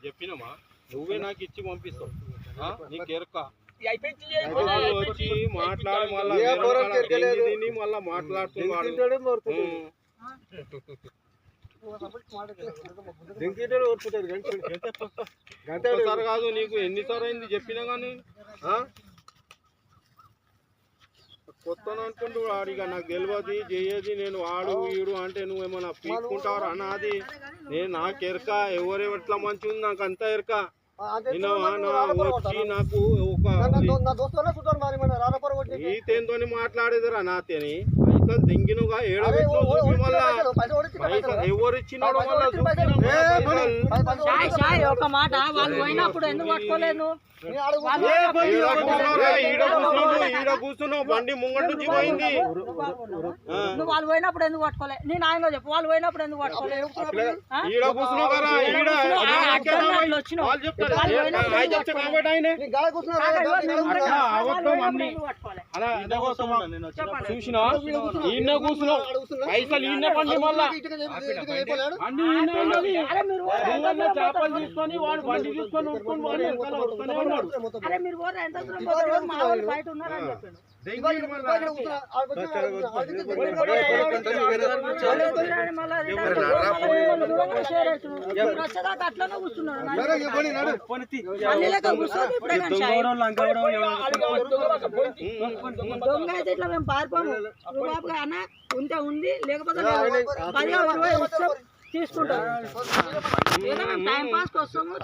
చెప్పినమా నువ్వే నాకు ఇచ్చి పంపిస్తావు నీకు ఎరక వచ్చి మాట్లాడి మళ్ళా మాట్లాడుతున్నాడు కాదు నీకు ఎన్నిసార్లు అయింది చెప్పినా కానీ కొత్త అనుకుంటూ వాడిగా నాకు తెలియదు చేయది నేను వాడు వీడు అంటే నువ్వేమన్నా పీక్కుంటావు అన్నది నేను నాకు ఎరక ఎవరెట్లా మంచిగా ఉంది నాకు అంతా ఎరక వచ్చి నాకు ఈతేంతో మాట్లాడేదిరా నాతేని పైసలు దింగినగా ఎవరిచ్చినాడు ఒక మాట వాళ్ళు పోయినప్పుడు ఎందుకు పట్టుకోలేదు ఈడ కూర్చున్నావు బండి ముంగట నుంచి పోయింది నువ్వు వాళ్ళు పోయినప్పుడు ఎందుకు పట్టుకోలేదు నేను ఆయన చెప్పు వాళ్ళు పోయినప్పుడు ఎందుకు పట్టుకోలేదు ఈడ కూర్చున్నావు కదా ఈడ చూసినా ఈయన కూర్చున్నావు పైసలు ఈయన పండి మళ్ళా చేపలు తీసుకొని వాడు బండి తీసుకొని ఉట్టుకొని అరే మీరు బయట ఉన్నారని చెప్పాను అట్లనే కూర్చున్నాడు దొంగ అయితే ఇట్లా మేము పారిపోము రూపాయగా అన్న ఉంటే ఉంది లేకపోతే 10 20 తీసుకుంటాం టైం పాస్కి వస్తాము